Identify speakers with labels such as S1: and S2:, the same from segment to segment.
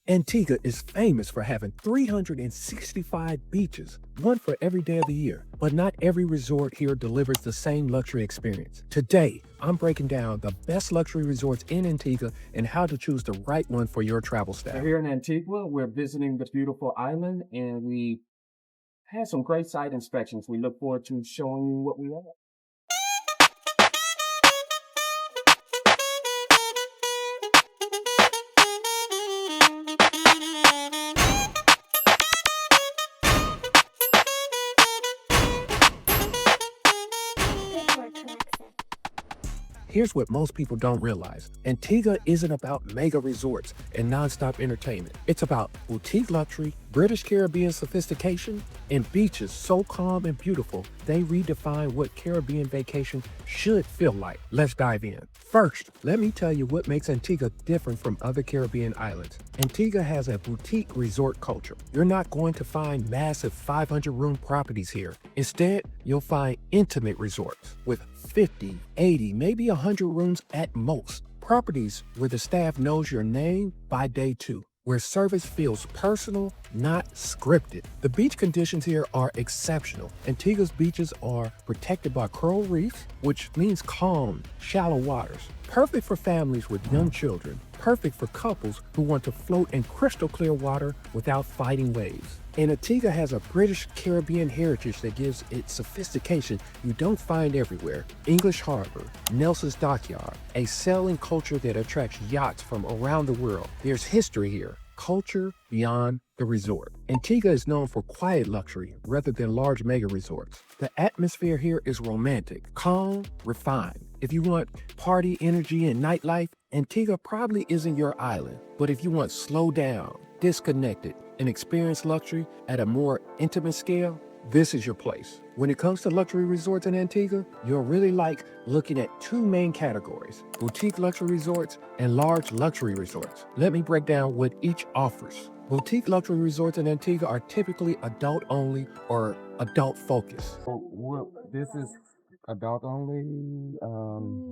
S1: Antigua is famous for having 365 beaches, one for every day of the year. But not every resort here delivers the same luxury experience. Today, I'm breaking down the best luxury resorts in Antigua and how to choose the right one for your travel style.
S2: So here in Antigua, we're visiting this beautiful island, and we had some great site inspections. We look forward to showing you what we have.
S1: Here's what most people don't realize. Antigua isn't about mega resorts and nonstop entertainment. It's about boutique luxury, British Caribbean sophistication, and beaches so calm and beautiful, they redefine what Caribbean vacation should feel like. Let's dive in. First, let me tell you what makes Antigua different from other Caribbean islands. Antigua has a boutique resort culture. You're not going to find massive 500-room properties here. Instead, you'll find intimate resorts with 50, 80, maybe 100 rooms at most. Properties where the staff knows your name by day two, where service feels personal, not scripted. The beach conditions here are exceptional. Antigua's beaches are protected by coral reefs, which means calm, shallow waters. Perfect for families with young children. Perfect for couples who want to float in crystal clear water without fighting waves. And Antigua has a British Caribbean heritage that gives it sophistication you don't find everywhere. English Harbor, Nelson's Dockyard, a sailing culture that attracts yachts from around the world. There's history here, culture beyond the resort. Antigua is known for quiet luxury rather than large mega resorts. The atmosphere here is romantic, calm, refined. If you want party energy and nightlife, Antigua probably isn't your island. But if you want slow down, disconnected, and experience luxury at a more intimate scale, this is your place. When it comes to luxury resorts in Antigua, you'll really like looking at two main categories: boutique luxury resorts and large luxury resorts. Let me break down what each offers. Boutique luxury resorts in Antigua are typically adult only or adult focused.
S2: Well, this is adult only.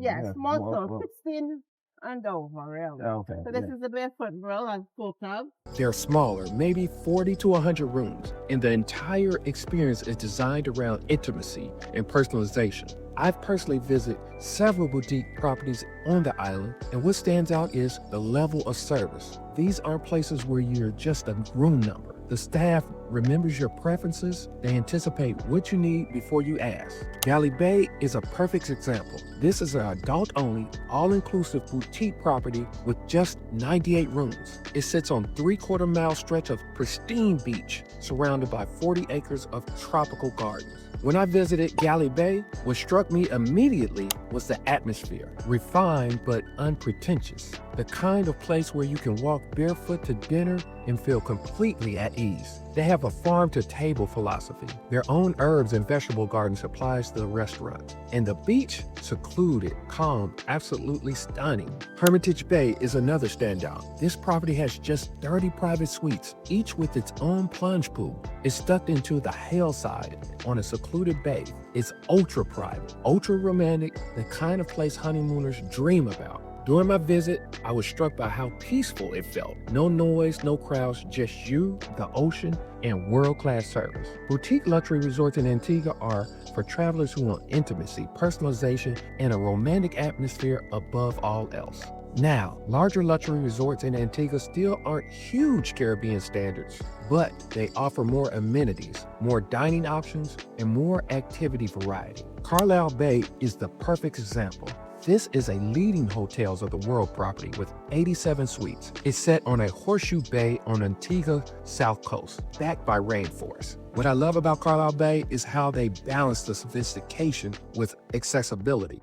S3: Yes,
S2: Yeah,
S3: more
S2: well,
S3: so 16 and over, really.
S2: okay.
S3: So this
S2: Yeah.
S3: is the barefoot grill and full tub.
S1: They're smaller, maybe 40 to 100 rooms, and the entire experience is designed around intimacy and personalization. I've personally visited several boutique properties on the island, and what stands out is the level of service. These aren't places where you're just a room number. The staff remembers your preferences. They anticipate what you need before you ask. Galley Bay is a perfect example. This is an adult-only, all-inclusive boutique property with just 98 rooms. It sits on a 3/4-mile stretch of pristine beach, surrounded by 40 acres of tropical gardens. When I visited Galley Bay, what struck me immediately was the atmosphere. Refined but unpretentious. The kind of place where you can walk barefoot to dinner and feel completely at ease. They have a farm-to-table philosophy. Their own herbs and vegetable garden supplies the restaurant. And the beach, secluded, calm, absolutely stunning. Hermitage Bay is another standout. This property has just 30 private suites, each with its own plunge pool. It's tucked into the hillside on a secluded bay. It's ultra private, ultra romantic, the kind of place honeymooners dream about. During my visit, I was struck by how peaceful it felt. No noise, no crowds, just you, the ocean, and world-class service. Boutique luxury resorts in Antigua are for travelers who want intimacy, personalization, and a romantic atmosphere above all else. Now, larger luxury resorts in Antigua still aren't huge Caribbean standards, but they offer more amenities, more dining options, and more activity variety. Carlisle Bay is the perfect example. This is a leading hotels of the world property with 87 suites. It's set on a horseshoe bay on Antigua's south coast, backed by rainforest. What I love about Carlisle Bay is how they balance the sophistication with accessibility.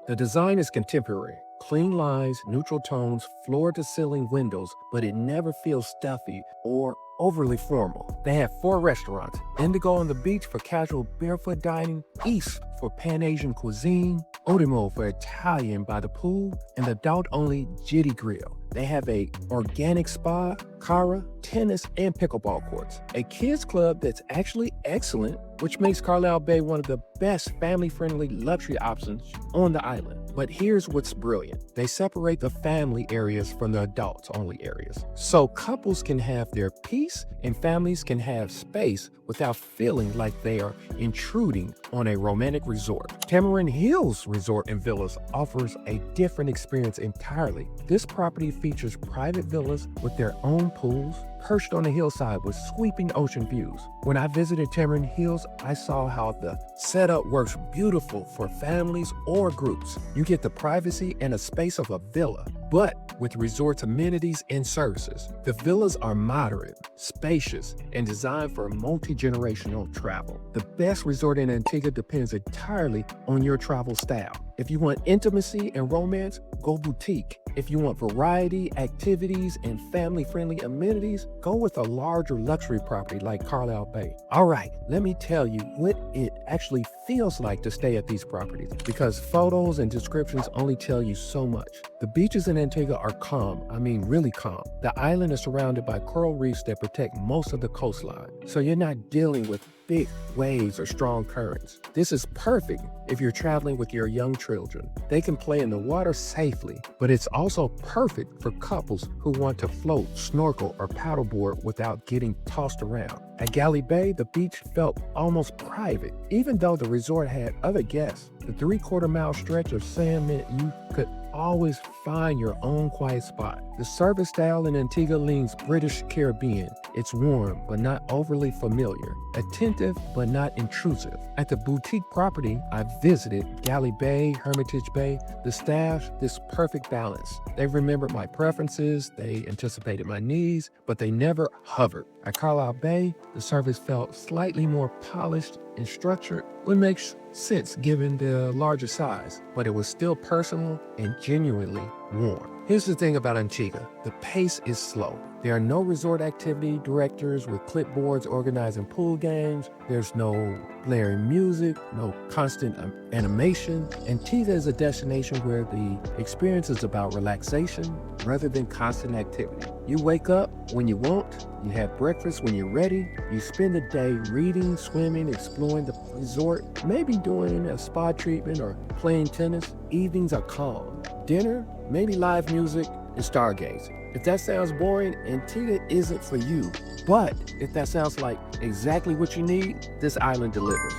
S1: The design is contemporary. Clean lines, neutral tones, floor-to-ceiling windows, but it never feels stuffy or overly formal. They have 4 restaurants: Indigo on the Beach for casual barefoot dining, East for Pan-Asian cuisine, Odimo for Italian by the pool, and the adult-only Jitty Grill. They have a organic spa, Cara, tennis, and pickleball courts. A kids club that's actually excellent, which makes Carlisle Bay one of the best family-friendly luxury options on the island. But here's what's brilliant. They separate the family areas from the adults-only areas. So couples can have their peace and families can have space without feeling like they are intruding on a romantic resort. Tamarind Hills Resort and Villas offers a different experience entirely. This property features private villas with their own pools, perched on a hillside with sweeping ocean views. When I visited Tamarind Hills, I saw how the setup works beautiful for families or groups. You get the privacy and a space of a villa, but with resort's amenities and services. The villas are moderate, spacious, and designed for multi-generational travel. The best resort in Antigua depends entirely on your travel style. If you want intimacy and romance, go boutique. If you want variety, activities, and family-friendly amenities, go with a larger luxury property like Carlisle Bay. All right, let me tell you what it actually feels like to stay at these properties, because photos and descriptions only tell you so much. The beaches in Antigua are calm, really calm. The island is surrounded by coral reefs that protect most of the coastline, so you're not dealing with big waves or strong currents. This is perfect if you're traveling with your young children. They can play in the water safely, but it's also perfect for couples who want to float, snorkel, or paddleboard without getting tossed around. At Galley Bay, the beach felt almost private, even though the resort had other guests. The 3/4-mile stretch of sand meant you could always find your own quiet spot. The service style in Antigua leans British Caribbean. It's warm, but not overly familiar. Attentive, but not intrusive. At the boutique property I visited, Galley Bay, Hermitage Bay, the staff, this perfect balance. They remembered my preferences, they anticipated my needs, but they never hovered. At Carlisle Bay, the service felt slightly more polished and structured, which makes sense given the larger size, but it was still personal and genuinely warm. Here's the thing about Antigua. The pace is slow. There are no resort activity directors with clipboards organizing pool games. There's no blaring music, no constant animation. Antigua is a destination where the experience is about relaxation rather than constant activity. You wake up when you want, you have breakfast when you're ready, you spend the day reading, swimming, exploring the resort, maybe doing a spa treatment or playing tennis. Evenings are calm. Dinner, maybe live music and stargazing. If that sounds boring, Antigua isn't for you. But if that sounds like exactly what you need, this island delivers.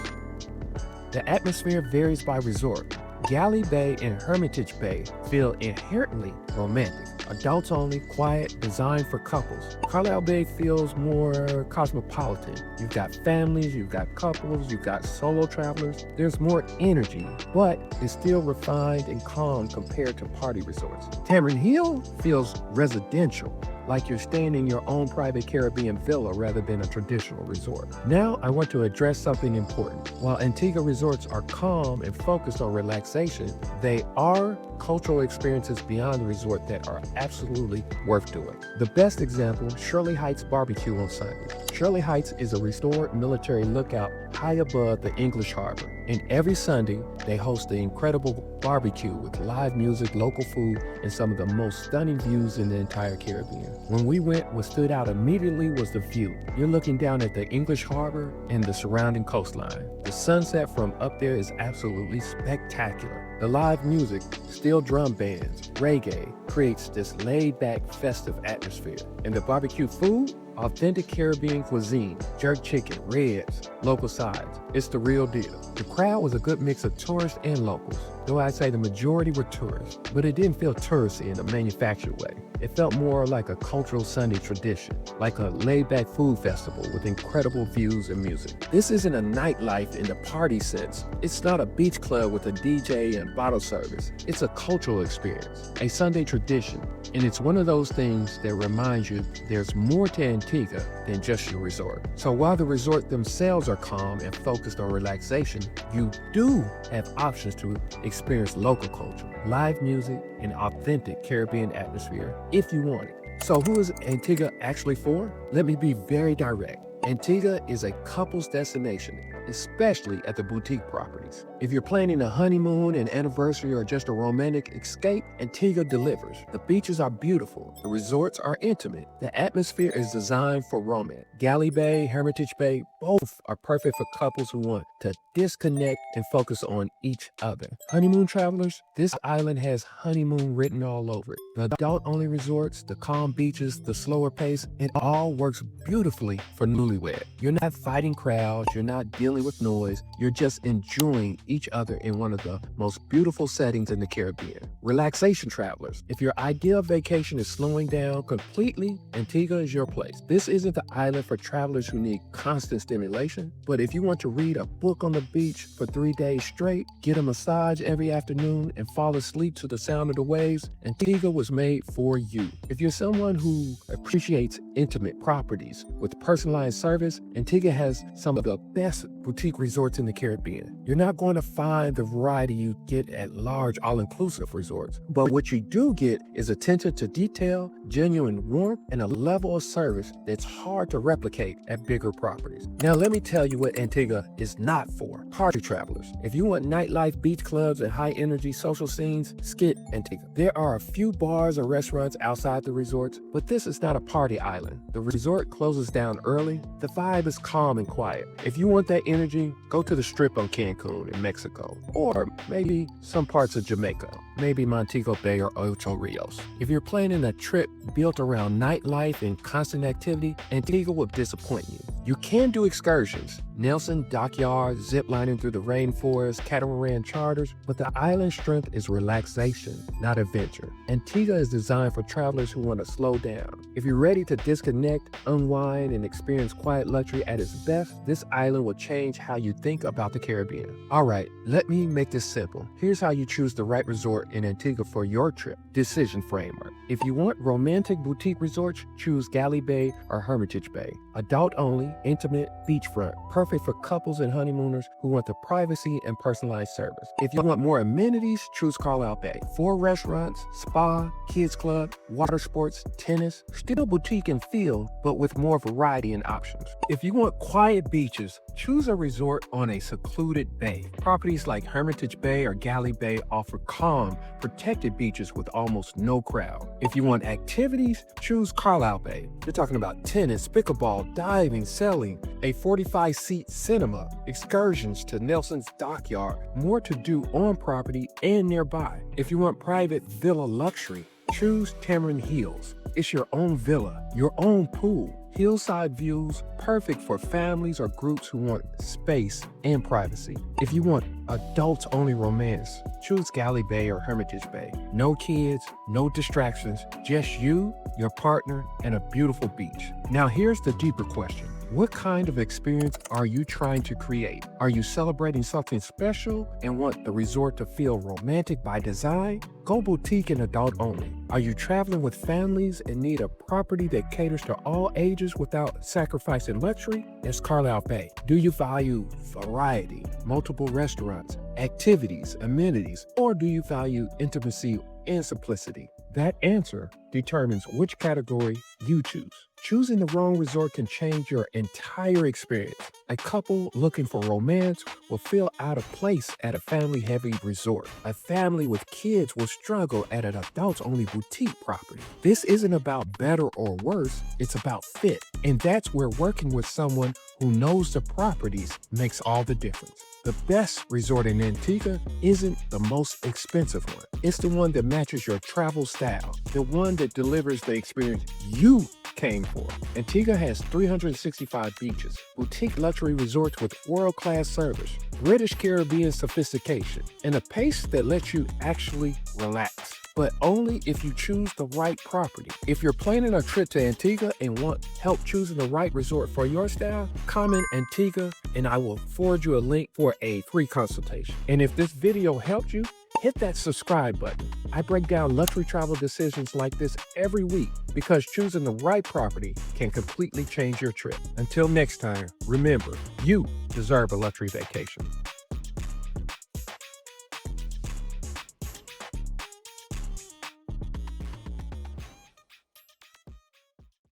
S1: The atmosphere varies by resort. Galley Bay and Hermitage Bay feel inherently romantic. Adults only, quiet, designed for couples. Carlisle Bay feels more cosmopolitan. You've got families, you've got couples, you've got solo travelers. There's more energy, but it's still refined and calm compared to party resorts. Tamarind Hill feels residential, like you're staying in your own private Caribbean villa rather than a traditional resort. Now I want to address something important. While Antigua resorts are calm and focused on relaxation, they are cultural experiences beyond the resort that are absolutely worth doing. The best example, Shirley Heights Barbecue on Sunday. Shirley Heights is a restored military lookout high above the English Harbor. And every Sunday, they host the incredible barbecue with live music, local food, and some of the most stunning views in the entire Caribbean. When we went, what stood out immediately was the view. You're looking down at the English Harbor and the surrounding coastline. The sunset from up there is absolutely spectacular. The live music, steel drum bands, reggae, creates this laid-back, festive atmosphere. And the barbecue food? Authentic Caribbean cuisine, jerk chicken, ribs, local sides. It's the real deal. The crowd was a good mix of tourists and locals, though I'd say the majority were tourists, but it didn't feel touristy in a manufactured way. It felt more like a cultural Sunday tradition, like a laid-back food festival with incredible views and music. This isn't a nightlife in the party sense. It's not a beach club with a DJ and bottle service. It's a cultural experience, a Sunday tradition, and it's one of those things that reminds you there's more to Antigua than just your resort. So while the resort themselves are calm and focused on relaxation, you do have options to experience local culture, live music, and authentic Caribbean atmosphere if you want it. So who is Antigua actually for? Let me be very direct. Antigua is a couple's destination. especially at the boutique properties. If you're planning a honeymoon, an anniversary, or just a romantic escape, Antigua delivers. The beaches are beautiful. The resorts are intimate. The atmosphere is designed for romance. Galley Bay, Hermitage Bay, both are perfect for couples who want to disconnect and focus on each other. Honeymoon travelers, this island has honeymoon written all over it. The adult-only resorts, the calm beaches, the slower pace, it all works beautifully for newlywed. You're not fighting crowds, you're not dealing with noise, you're just enjoying each other in one of the most beautiful settings in the Caribbean. Relaxation travelers, if your ideal vacation is slowing down completely, Antigua is your place. This isn't the island for travelers who need constant stimulation, but if you want to read a book on the beach for 3 days straight, get a massage every afternoon, and fall asleep to the sound of the waves, Antigua was made for you. If you're someone who appreciates intimate properties with personalized service, Antigua has some of the best boutique resorts in the Caribbean. You're not going to find the variety you get at large all-inclusive resorts, but what you do get is attention to detail, genuine warmth, and a level of service that's hard to replicate at bigger properties. Now let me tell you what Antigua is not for. Party travelers. If you want nightlife, beach clubs, and high-energy social scenes, skip Antigua. There are a few bars and restaurants outside the resorts, but this is not a party island. The resort closes down early. The vibe is calm and quiet. If you want that energy, go to the Strip on Cancun in Mexico, or maybe some parts of Jamaica, maybe Montego Bay or Ocho Rios. If you're planning a trip built around nightlife and constant activity, Antigua will disappoint you. You can do excursions, Nelson Dockyard, ziplining through the rainforest, catamaran charters, but the island's strength is relaxation, not adventure. Antigua is designed for travelers who want to slow down. If you're ready to disconnect, unwind, and experience quiet luxury at its best, this island will change how you think about the Caribbean. All right, let me make this simple. Here's how you choose the right resort in Antigua for your trip. Decision framework. If you want romantic boutique resorts, choose Galley Bay or Hermitage Bay. Adult only, intimate, beachfront, perfect for couples and honeymooners who want the privacy and personalized service. If you want more amenities, choose Carlisle Bay. 4 restaurants, spa, kids club, water sports, tennis, still boutique and feel, but with more variety and options. If you want quiet beaches, choose a resort on a secluded bay. Properties like Hermitage Bay or Galley Bay offer calm, protected beaches with almost no crowd. If you want activities, choose Carlisle Bay. You're talking about tennis, pickleball, diving, sailing, a 45-seat cinema, excursions to Nelson's Dockyard, more to do on property and nearby. If you want private villa luxury, choose Tamarind Hills. It's your own villa, your own pool, hillside views, perfect for families or groups who want space and privacy. If you want adults-only romance, choose Galley Bay or Hermitage Bay. No kids, no distractions, just you, your partner, and a beautiful beach. Now here's the deeper question. What kind of experience are you trying to create? Are you celebrating something special and want the resort to feel romantic by design? Go boutique and adult only. Are you traveling with families and need a property that caters to all ages without sacrificing luxury? It's Carlisle Bay. Do you value variety, multiple restaurants, activities, amenities, or do you value intimacy and simplicity? That answer determines which category you choose. Choosing the wrong resort can change your entire experience. A couple looking for romance will feel out of place at a family-heavy resort. A family with kids will struggle at an adults-only boutique property. This isn't about better or worse, it's about fit. And that's where working with someone who knows the properties makes all the difference. The best resort in Antigua isn't the most expensive one. It's the one that matches your travel style, the one that delivers the experience you came for. Antigua has 365 beaches, boutique luxury resorts with world-class service, British Caribbean sophistication, and a pace that lets you actually relax. But only if you choose the right property. If you're planning a trip to Antigua and want help choosing the right resort for your style, comment Antigua and I will forward you a link for a free consultation. And if this video helped you, hit that subscribe button. I break down luxury travel decisions like this every week because choosing the right property can completely change your trip. Until next time, remember, you deserve a luxury vacation.